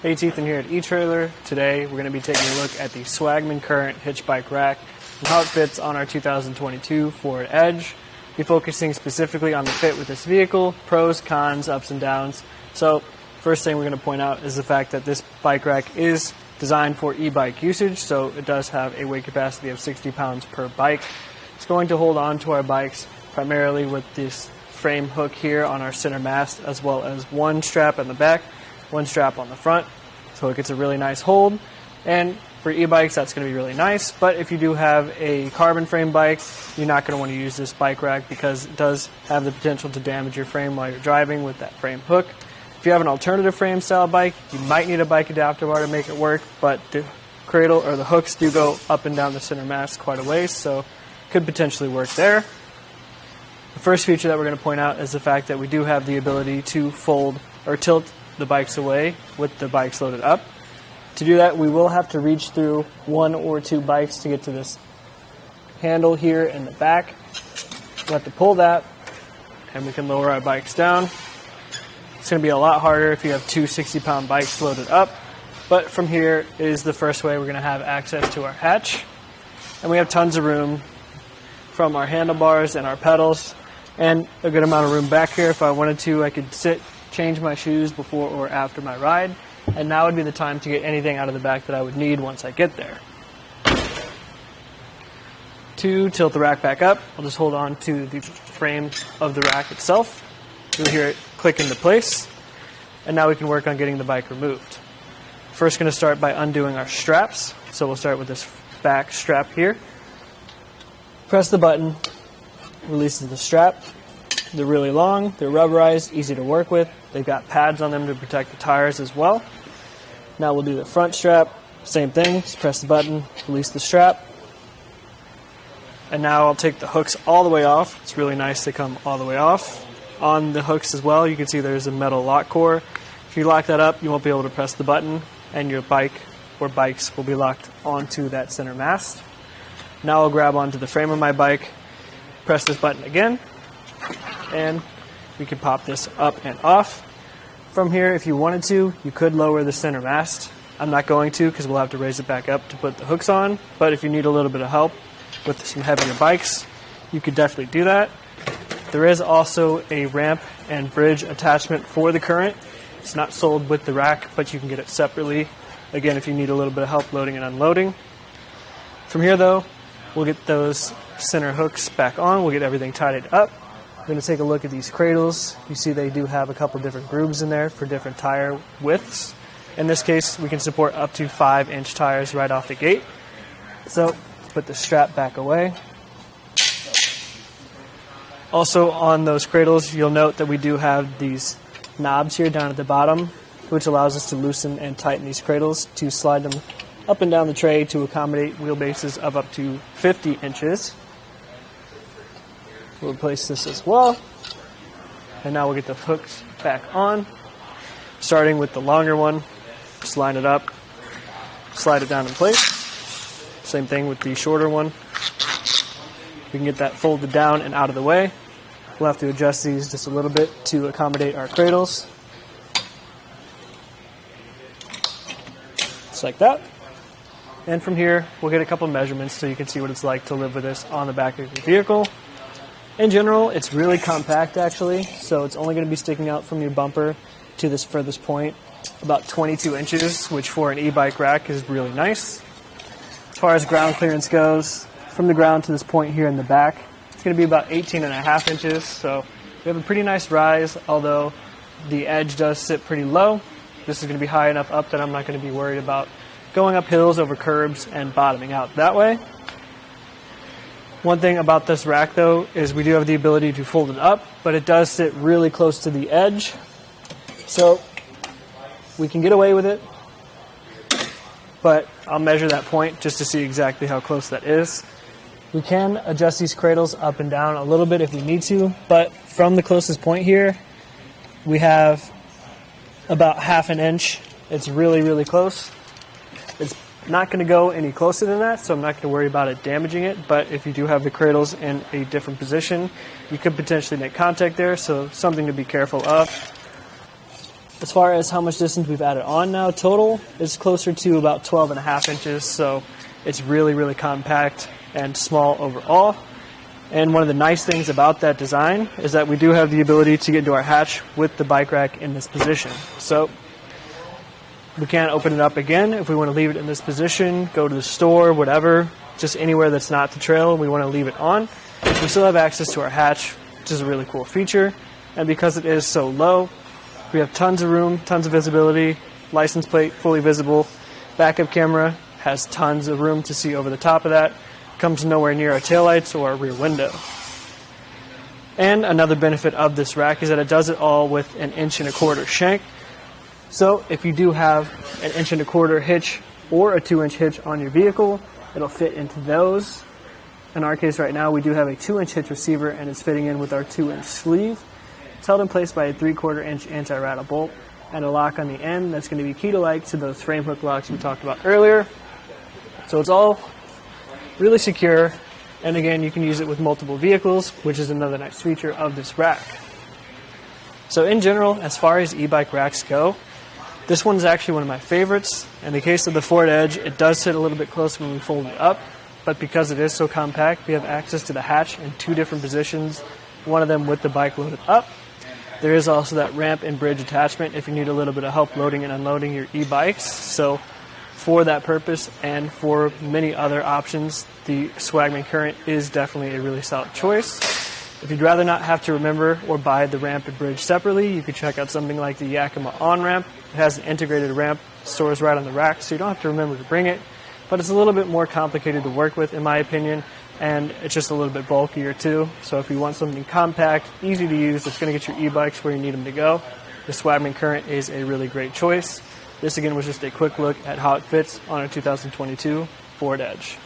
Hey, it's Ethan here at eTrailer. Today we're going to be taking a look at the Swagman Current Hitch Bike Rack and how it fits on our 2022 Ford Edge. We'll be focusing specifically on the fit with this vehicle, pros, cons, ups and downs. So first thing we're going to point out is the fact that this bike rack is designed for e-bike usage, so it does have a weight capacity of 60 pounds per bike. It's going to hold on to our bikes primarily with this frame hook here on our center mast, as well as one strap in the back, one strap on the front, so it gets a really nice hold. And for e-bikes, that's going to be really nice, but if you do have a carbon frame bike, you're not going to want to use this bike rack because it does have the potential to damage your frame while you're driving with that frame hook. If you have an alternative frame style bike, you might need a bike adapter bar to make it work, but the cradle or the hooks do go up and down the center mast quite a ways, so could potentially work there. The first feature that we're going to point out is the fact that we do have the ability to fold or tilt the bikes away with the bikes loaded up. To do that, we will have to reach through one or two bikes to get to this handle here in the back. We'll have to pull that, and we can lower our bikes down. It's going to be a lot harder if you have two 60-pound bikes loaded up, but from here is the first way we're going to have access to our hatch. And we have tons of room from our handlebars and our pedals, and a good amount of room back here. If I wanted to, I could sit, change my shoes before or after my ride, and now would be the time to get anything out of the back that I would need once I get there. To tilt the rack back up, I'll just hold on to the frame of the rack itself. You'll hear it click into place, and now we can work on getting the bike removed. First, going to start by undoing our straps. So we'll start with this back strap here. Press the button, releases the strap. They're really long, they're rubberized, easy to work with. They've got pads on them to protect the tires as well. Now we'll do the front strap. Same thing, just press the button, release the strap. And now I'll take the hooks all the way off. It's really nice to come all the way off. On the hooks as well, you can see there's a metal lock core. If you lock that up, you won't be able to press the button, and your bike or bikes will be locked onto that center mast. Now I'll grab onto the frame of my bike, press this button again, and we can pop this up and off. From here, if you wanted to, you could lower the center mast. I'm not going to because we'll have to raise it back up to put the hooks on, but if you need a little bit of help with some heavier bikes, you could definitely do that. There is also a ramp and bridge attachment for the Current. It's not sold with the rack, but you can get it separately, again, if you need a little bit of help loading and unloading. From here, though, we'll get those center hooks back on. We'll get everything tidied up. We're going to take a look at these cradles. You see they do have a couple different grooves in there for different tire widths. In this case, we can support up to 5-inch tires right off the gate. So, put the strap back away. Also on those cradles, you'll note that we do have these knobs here down at the bottom, which allows us to loosen and tighten these cradles to slide them up and down the tray to accommodate wheelbases of up to 50 inches. We'll replace this as well. And now we'll get the hooks back on, starting with the longer one. Just line it up, slide it down in place. Same thing with the shorter one. We can get that folded down and out of the way. We'll have to adjust these just a little bit to accommodate our cradles. Just like that. And from here, we'll get a couple measurements so you can see what it's like to live with this on the back of your vehicle. In general, it's really compact actually, so it's only going to be sticking out from your bumper to this furthest point, about 22 inches, which for an e-bike rack is really nice. As far as ground clearance goes, from the ground to this point here in the back, it's going to be about 18.5 inches, so we have a pretty nice rise, although the edge does sit pretty low. This is going to be high enough up that I'm not going to be worried about going up hills over curbs and bottoming out that way. One thing about this rack, though, is we do have the ability to fold it up, but it does sit really close to the edge, so we can get away with it, but I'll measure that point just to see exactly how close that is. We can adjust these cradles up and down a little bit if we need to, but from the closest point here, we have about 1/2 inch. It's really, really close. It's not going to go any closer than that, so I'm not going to worry about it damaging it, but if you do have the cradles in a different position, you could potentially make contact there, so something to be careful of. As far as how much distance we've added on now total, it's closer to about 12.5 inches, so it's really, really compact and small overall. And one of the nice things about that design is that we do have the ability to get into our hatch with the bike rack in this position. So we can open it up again if we want to leave it in this position, go to the store, whatever, just anywhere that's not the trail, we want to leave it on. We still have access to our hatch, which is a really cool feature. And because it is so low, we have tons of room, tons of visibility, license plate fully visible, backup camera has tons of room to see over the top of that, comes nowhere near our taillights or our rear window. And another benefit of this rack is that it does it all with an 1.25 inch shank. So if you do have an 1.25 inch hitch or a 2-inch hitch on your vehicle, it'll fit into those. In our case right now, we do have a 2-inch hitch receiver and it's fitting in with our 2-inch sleeve. It's held in place by a 3/4 inch anti-rattle bolt and a lock on the end that's going to be key-like to those frame hook locks we talked about earlier. So it's all really secure, and again, you can use it with multiple vehicles, which is another nice feature of this rack. So in general, as far as e-bike racks go, this one's actually one of my favorites. In the case of the Ford Edge, it does sit a little bit closer when we fold it up, but because it is so compact, we have access to the hatch in 2 different positions, one of them with the bike loaded up. There is also that ramp and bridge attachment if you need a little bit of help loading and unloading your e-bikes. So for that purpose and for many other options, the Swagman Current is definitely a really solid choice. If you'd rather not have to remember or buy the ramp and bridge separately, you could check out something like the Yakima on-ramp. It has an integrated ramp, stores right on the rack, so you don't have to remember to bring it. But it's a little bit more complicated to work with, in my opinion, and it's just a little bit bulkier too. So if you want something compact, easy to use, that's going to get your e-bikes where you need them to go, the Swagman Current is a really great choice. This again was just a quick look at how it fits on our 2022 Ford Edge.